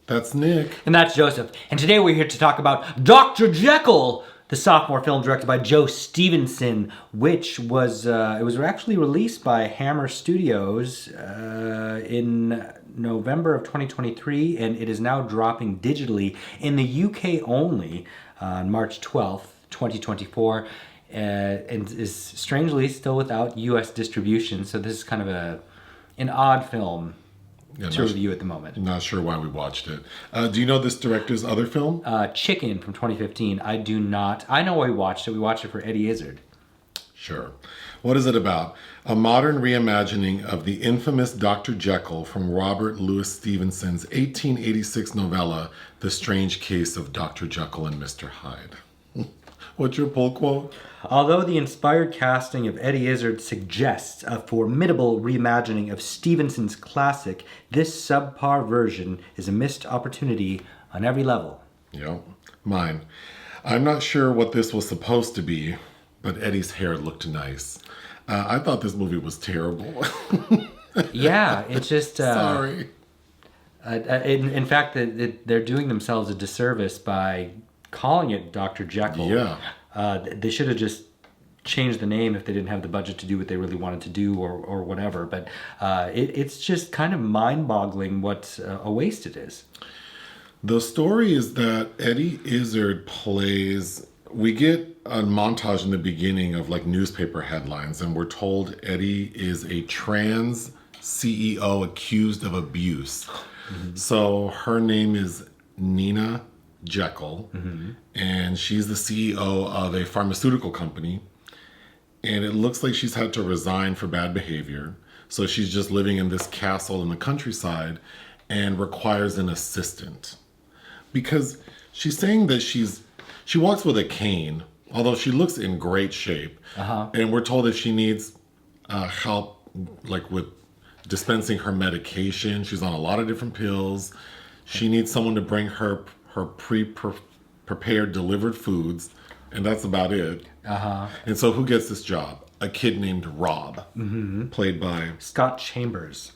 That's Nick. And that's Joseph. And today we're here to talk about Doctor Jekyll, the sophomore film directed by Joe Stephenson, which was it was actually released by Hammer Studios in November of 2023, and it is now dropping digitally in the UK only on March 12th, 2024, and is strangely still without US distribution. So this is kind of an odd film to review at the moment. Not sure why we watched it. Do you know this director's other film? Chicken from 2015. I do not. I know why we watched it. We watched it for Eddie Izzard. Sure. What is it about? A modern reimagining of the infamous Dr. Jekyll from Robert Louis Stevenson's 1886 novella, The Strange Case of Dr. Jekyll and Mr. Hyde. What's your pull quote? Although the inspired casting of Eddie Izzard suggests a formidable reimagining of Stevenson's classic, this subpar version is a missed opportunity on every level. Yep. Mine. I'm not sure what this was supposed to be, but Eddie's hair looked nice. I thought this movie was terrible. Yeah, it's just... Sorry. In fact, they're doing themselves a disservice by calling it Dr. Jekyll. Yeah. They should have just changed the name if they didn't have the budget to do what they really wanted to do or whatever. But it's just kind of mind-boggling what a waste it is. The story is that Eddie Izzard plays... We get a montage in the beginning of like newspaper headlines, and we're told Eddie is a trans CEO accused of abuse. Mm-hmm. So her name is Nina Jekyll, mm-hmm. and she's the CEO of a pharmaceutical company, and it looks like she's had to resign for bad behavior. So she's just living in this castle in the countryside and requires an assistant because she's saying that she walks with a cane, although she looks in great shape. Uh-huh. And we're told that she needs help like with dispensing her medication. She's on a lot of different pills. She needs someone to bring her prepared delivered foods, and that's about it. Uh-huh. And so who gets this job? A kid named Rob, mm-hmm. played by Scott Chambers.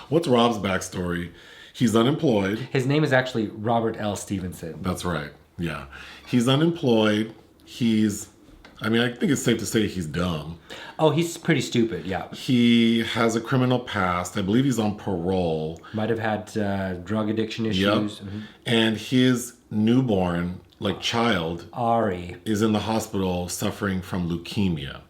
What's Rob's backstory? He's unemployed. His name is actually Robert L. Stevenson. That's right. Yeah. He's unemployed. I think it's safe to say he's dumb. Oh, he's pretty stupid, yeah. He has a criminal past. I believe he's on parole. Might have had drug addiction issues. Yep. Mm-hmm. And his newborn, child, Ari, is in the hospital suffering from leukemia.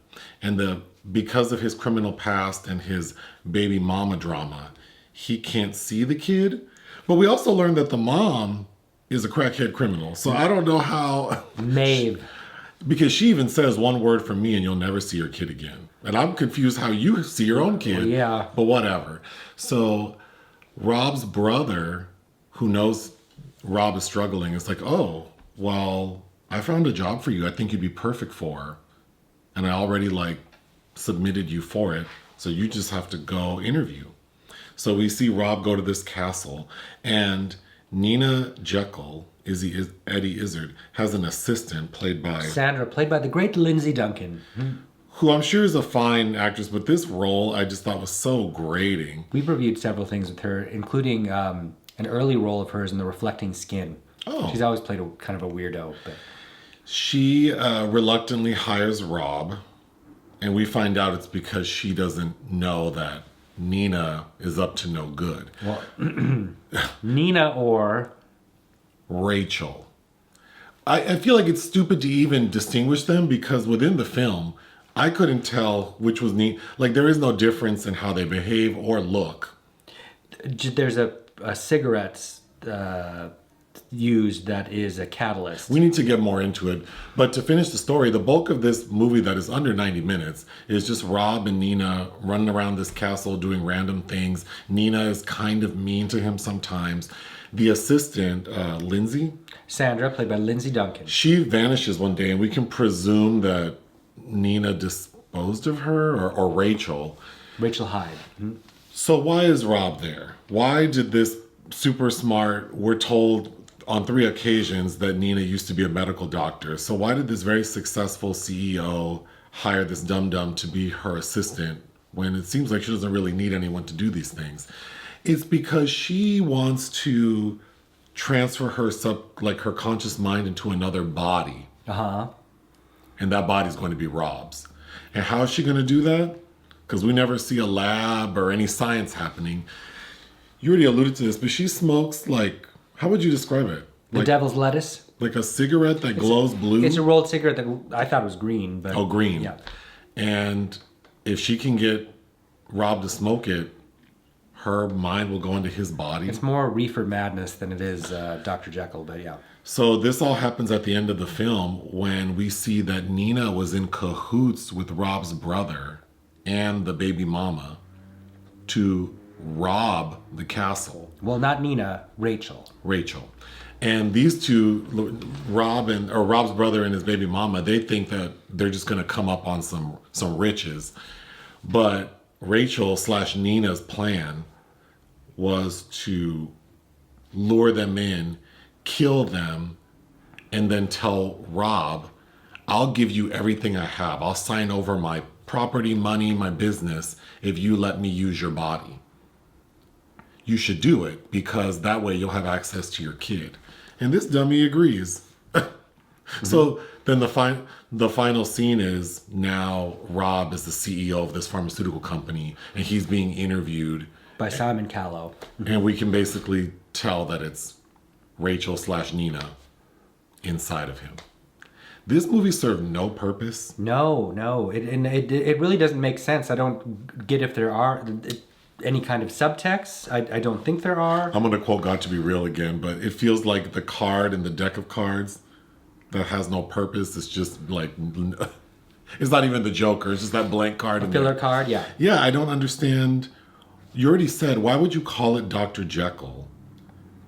And because of his criminal past and his baby mama drama, he can't see the kid. But we also learned that the mom is a crackhead criminal. So I don't know how... Maeve. Because she even says one word from me and you'll never see your kid again. And I'm confused how you see your own kid. Yeah. But whatever. So Rob's brother, who knows Rob is struggling, is like, oh, well, I found a job for you I think you'd be perfect for. And I already submitted you for it. So you just have to go interview. So we see Rob go to this castle, and Nina Jekyll, Eddie Izzard, has an assistant played by... Sandra, played by the great Lindsay Duncan. Who I'm sure is a fine actress, but this role I just thought was so grating. We've reviewed several things with her, including an early role of hers in The Reflecting Skin. Oh. She's always played a kind of a weirdo. But she reluctantly hires Rob, and we find out it's because she doesn't know that Nina is up to no good. Well, Nina or... Rachel. I feel like it's stupid to even distinguish them because within the film, I couldn't tell which was Nina. There is no difference in how they behave or look. There's a cigarette used that is a catalyst. We need to get more into it. But to finish the story, the bulk of this movie that is under 90 minutes is just Rob and Nina running around this castle doing random things. Nina is kind of mean to him sometimes. The assistant, Lindsay. Sandra, played by Lindsay Duncan. She vanishes one day, and we can presume that Nina disposed of her, or Rachel. Rachel Hyde. Mm-hmm. So why is Rob there? Why did this super smart, we're told on 3 occasions that Nina used to be a medical doctor. So why did this very successful CEO hire this dum-dum to be her assistant when it seems like she doesn't really need anyone to do these things? It's because she wants to transfer her her conscious mind into another body. Uh-huh. And that body's going to be Rob's. And how is she going to do that? Because we never see a lab or any science happening. You already alluded to this, but she smokes like, how would you describe it? The devil's lettuce? Like a cigarette that glows blue? It's a rolled cigarette that I thought was green. But Oh, green. Yeah. And if she can get Rob to smoke it, her mind will go into his body. It's more reefer madness than it is Dr. Jekyll, but yeah. So this all happens at the end of the film when we see that Nina was in cahoots with Rob's brother and the baby mama to rob the castle. Well, not Nina, Rachel. And these two, Rob's brother and his baby mama, they think that they're just going to come up on some riches. But Rachel / Nina's plan was to lure them in, kill them, and then tell Rob, I'll give you everything I have. I'll sign over my property, money, my business if you let me use your body. You should do it because that way you'll have access to your kid. And this dummy agrees. So then the final scene is now Rob is the CEO of this pharmaceutical company and he's being interviewed By Simon Callow. and we can basically tell that it's Rachel / Nina inside of him. This movie served no purpose. No. It really doesn't make sense. I don't get if there are any kind of subtext. I don't think there are. I'm going to quote God to be real again, but it feels like the card in the deck of cards that has no purpose. It's just like, it's not even the Joker. It's just that blank card. A filler card, yeah. Yeah, I don't understand. You already said, why would you call it Dr. Jekyll?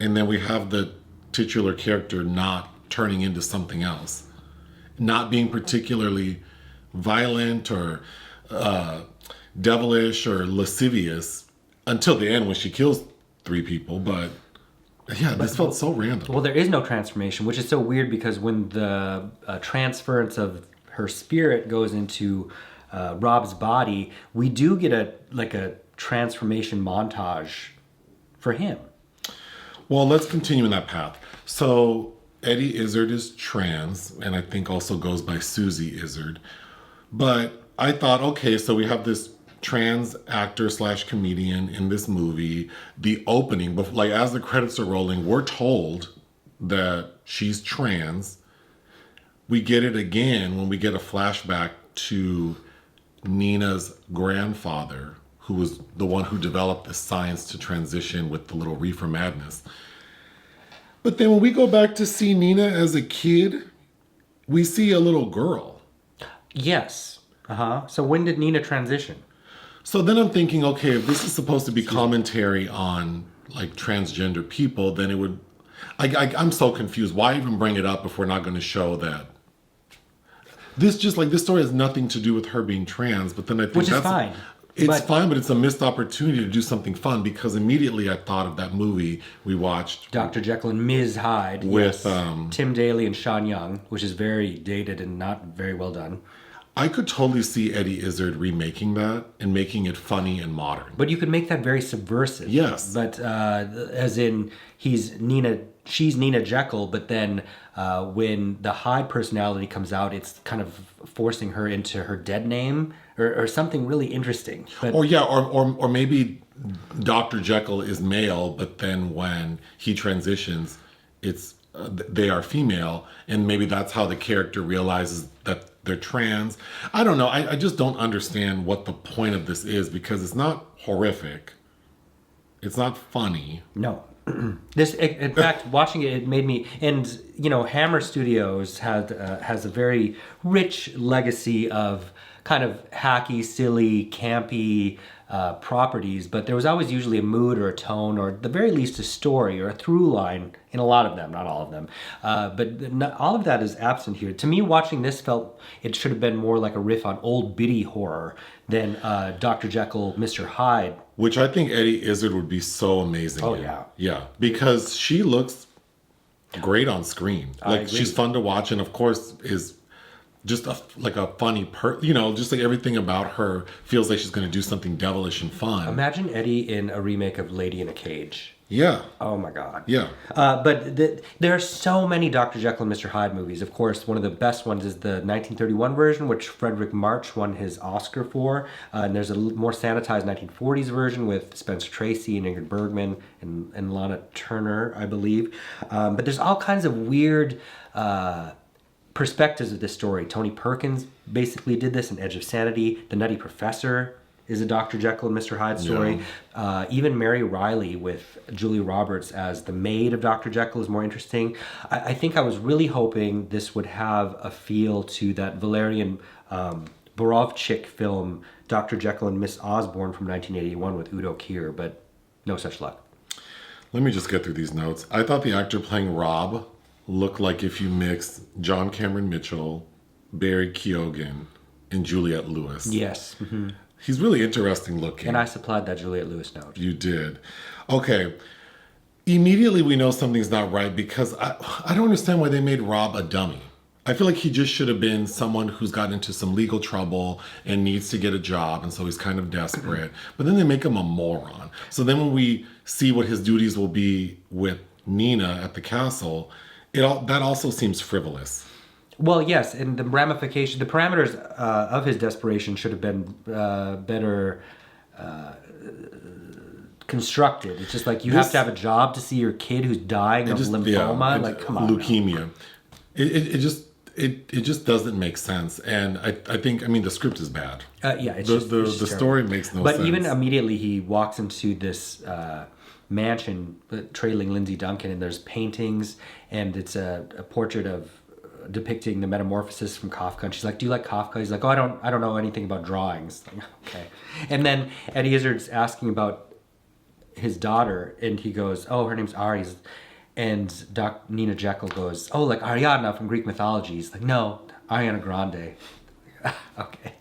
And then we have the titular character not turning into something else. Not being particularly violent or devilish or lascivious until the end when she kills 3 people. But yeah, this felt so random. Well, there is no transformation, which is so weird because when the transference of her spirit goes into Rob's body, we do get a transformation montage for him. Well, let's continue in that path. So Eddie Izzard is trans, and I think also goes by Susie Izzard. But I thought, okay, so we have this trans actor / comedian in this movie. The opening, like as the credits are rolling, we're told that she's trans. We get it again when we get a flashback to Nina's grandfather, who was the one who developed the science to transition with the little reefer madness. But then when we go back to see Nina as a kid, we see a little girl. Yes. So when did Nina transition? So then I'm thinking, okay, if this is supposed to be commentary on like transgender people, then it would... I'm so confused. Why even bring it up if we're not going to show that? This story has nothing to do with her being trans, but then I think Which is fine. It's fine, but it's a missed opportunity to do something fun because immediately I thought of that movie we watched. Dr. Jekyll and Ms. Hyde. With, yes. Tim Daly and Sean Young, which is very dated and not very well done. I could totally see Eddie Izzard remaking that and making it funny and modern. But you could make that very subversive. Yes. But as in, she's Nina Jekyll, but then when the Hyde personality comes out, it's kind of forcing her into her dead name or something really interesting. But, or maybe Dr. Jekyll is male, but then when he transitions, they are female, and maybe that's how the character realizes that they're trans. I don't know. I just don't understand what the point of this is because it's not horrific. It's not funny. No. In fact, watching it made me, and Hammer Studios has a very rich legacy of kind of hacky, silly, campy properties, but there was always usually a mood or a tone or at the very least a story or a through line in a lot of them, not all of them. But all of that is absent here. To me, watching this felt it should have been more like a riff on old biddy horror than Dr. Jekyll, Mr. Hyde. Which I think Eddie Izzard would be so amazing in. Yeah. Yeah, because she looks great on screen. Like she's fun to watch and of course is just a funny just like everything about her feels like she's going to do something devilish and fun. Imagine Eddie in a remake of Lady in a Cage. Yeah. Oh my god. Yeah. There are so many Dr. Jekyll and Mr. Hyde movies. Of course, one of the best ones is the 1931 version, which Frederick March won his Oscar for. And there's a more sanitized 1940s version with Spencer Tracy and Ingrid Bergman and Lana Turner, I believe. But there's all kinds of weird perspectives of this story. Tony Perkins basically did this in Edge of Sanity. The Nutty Professor is a Dr. Jekyll and Mr. Hyde story. Yeah. Even Mary Riley with Julia Roberts as the maid of Dr. Jekyll is more interesting. I think I was really hoping this would have a feel to that Valerian Borovchik film, Dr. Jekyll and Miss Osborne from 1981 with Udo Kier, but no such luck. Let me just get through these notes. I thought the actor playing Rob looked like if you mixed John Cameron Mitchell, Barry Keoghan, and Juliette Lewis. Yes. Mm-hmm. He's really interesting looking. And I supplied that Juliette Lewis note. You did. Okay. Immediately we know something's not right because I don't understand why they made Rob a dummy. I feel like he just should have been someone who's gotten into some legal trouble and needs to get a job, and so he's kind of desperate. But then they make him a moron. So then when we see what his duties will be with Nina at the castle, that also seems frivolous. Well, yes, and the parameters of his desperation should have been better constructed. It's just like you have to have a job to see your kid who's dying of lymphoma. Like, come on, leukemia. It just doesn't make sense, and I think the script is bad. The story makes no sense. But even immediately he walks into this mansion trailing Lindsay Duncan, and there's paintings, and it's a portrait of depicting the metamorphosis from Kafka, and she's like, "Do you like Kafka?" He's like, "Oh, I don't know anything about drawings." Like, okay. And then Eddie Izzard's asking about his daughter, and he goes, "Oh, her name's Ari." And Nina Jekyll goes, "Oh, like Ariadne from Greek mythology." He's like, "No, Ariana Grande." Okay.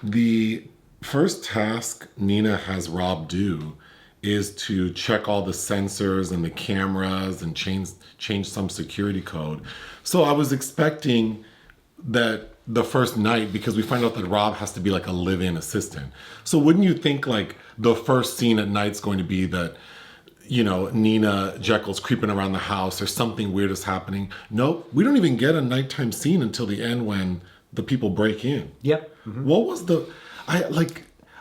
The first task Nina has Rob do is to check all the sensors and the cameras and change some security code. So I was expecting that the first night, because we find out that Rob has to be like a live-in assistant. So wouldn't you think like the first scene at night's going to be that, Nina Jekyll's creeping around the house or something weird is happening? Nope. We don't even get a nighttime scene until the end when the people break in. Yep. Mm-hmm. What was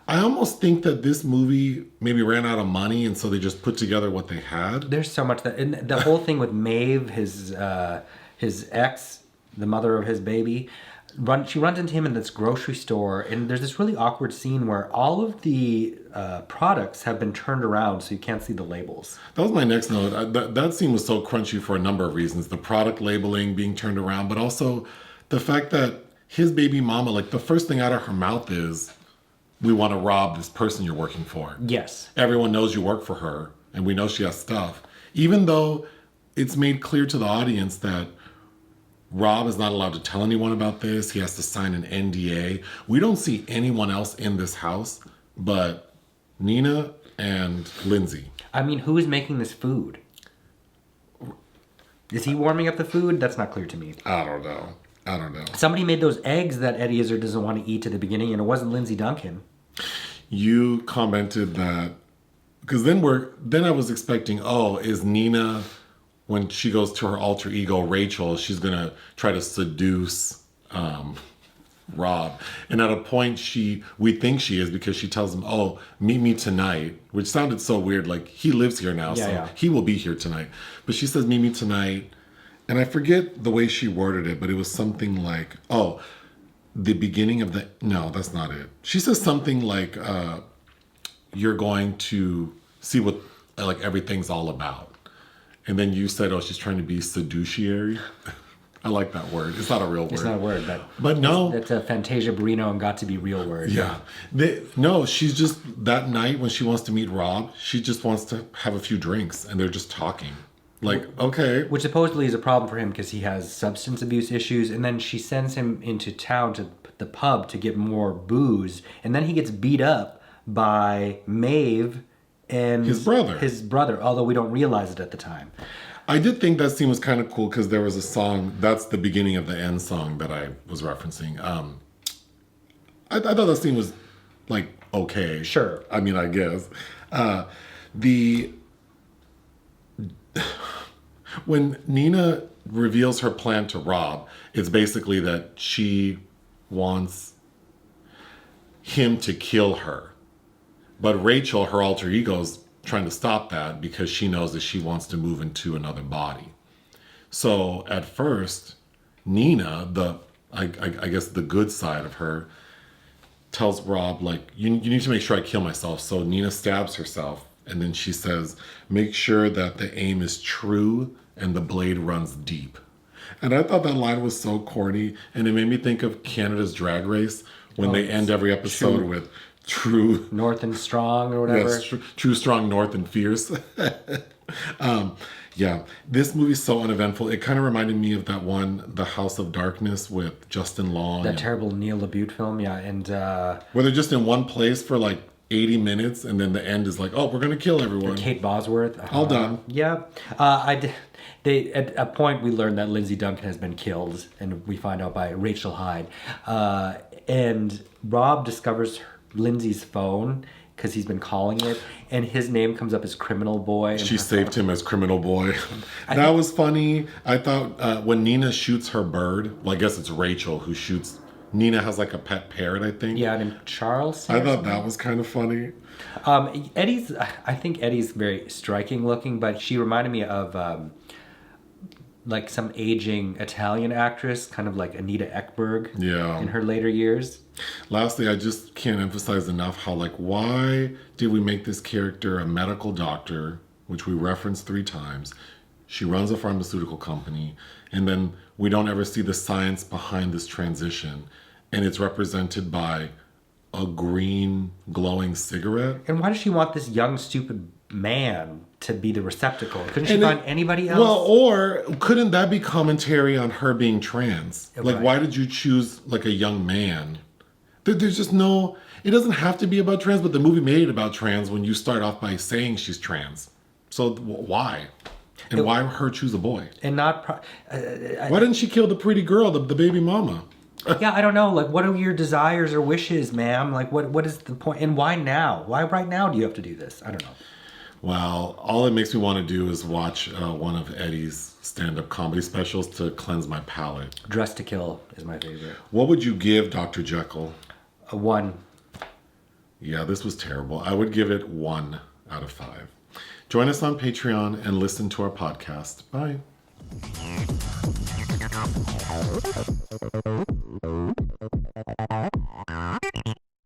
I almost think that this movie maybe ran out of money, and so they just put together what they had. There's so much and the whole thing with Maeve, his ex, the mother of his baby, she runs into him in this grocery store, and there's this really awkward scene where all of the products have been turned around so you can't see the labels. That was my next note. That scene was so crunchy for a number of reasons. The product labeling being turned around, but also the fact that his baby mama, like the first thing out of her mouth is, "We want to rob this person you're working for." Yes. Everyone knows you work for her, and we know she has stuff. Even though it's made clear to the audience that Rob is not allowed to tell anyone about this. He has to sign an NDA. We don't see anyone else in this house but Nina and Lindsay. Who is making this food? Is he warming up the food? That's not clear to me. I don't know. Somebody made those eggs that Eddie Izzard doesn't want to eat at the beginning, and it wasn't Lindsay Duncan. You commented that, because then I was expecting, is Nina, when she goes to her alter ego Rachel, she's gonna try to seduce Rob, and at a point we think she is, because she tells him, "Oh, meet me tonight," which sounded so weird, like he lives here now, he will be here tonight. But she says, "Meet me tonight," and I forget the way she worded it, but it was something like, the beginning of no, that's not it. She says something like, "You're going to see what everything's all about." And then you said, she's trying to be seduciary. I like that word. It's not a real word. It's not a word, but no. It's a Fantasia Barrino and got to be real word. Yeah. No, she's just, that night when she wants to meet Rob, she just wants to have a few drinks, and they're just talking. Like, okay. Which supposedly is a problem for him because he has substance abuse issues, and then she sends him into town to the pub to get more booze, and then he gets beat up by Maeve and his brother, although we don't realize it at the time. I did think that scene was kind of cool because there was a song, that's the beginning of the end song that I was referencing. I thought that scene was okay. Sure. I guess. when Nina reveals her plan to Rob, it's basically that she wants him to kill her. But Rachel, her alter ego's trying to stop that because she knows that she wants to move into another body. So at first, Nina, I guess the good side of her, tells Rob, like, you need to make sure I kill myself. So Nina stabs herself, and then she says, make sure that the aim is true and the blade runs deep. And I thought that line was so corny, and it made me think of Canada's Drag Race when they end every episode with true North and strong or whatever. Yes, true, strong, north, and fierce. Yeah, this movie's so uneventful. It kind of reminded me of that one, The House of Darkness, with Justin Long. That terrible Neil LaBute film, yeah. And where they're just in one place for like 80 minutes, and then the end is like, oh, we're going to kill everyone. Kate Bosworth. All done. Yeah. At a point, we learned that Lindsay Duncan has been killed, and we find out by Rachel Hyde. And Rob discovers Lindsay's phone because he's been calling it, and his name comes up as Criminal Boy. She saved him as Criminal Boy. That was funny. I thought when Nina shoots her bird, well, I guess it's Rachel who shoots. Nina has like a pet parrot, I think. Yeah, named Charles. I thought that was kind of funny. I think Eddie's very striking looking, but she reminded me of like some aging Italian actress, kind of like Anita Ekberg in her later years. Lastly, I just can't emphasize enough how, like, why did we make this character a medical doctor, which we referenced 3 times? She runs a pharmaceutical company, and then we don't ever see the science behind this transition. And it's represented by a green glowing cigarette. And why does she want this young, stupid man to be the receptacle? Couldn't she find anybody else? Well, or couldn't that be commentary on her being trans? Like, why did you choose, like, a young man? There's just no... It doesn't have to be about trans, but the movie made it about trans when you start off by saying she's trans. So why? And why her choose a boy? And not... why didn't she kill the pretty girl, the baby mama? Yeah, I don't know. Like, what are your desires or wishes, ma'am? Like, what is the point? And why now? Why right now do you have to do this? I don't know. Well, all it makes me want to do is watch one of Eddie's stand-up comedy specials to cleanse my palate. Dressed to Kill is my favorite. What would you give Dr. Jekyll? A 1. Yeah, this was terrible. I would give it 1 out of 5. Join us on Patreon and listen to our podcast. Bye.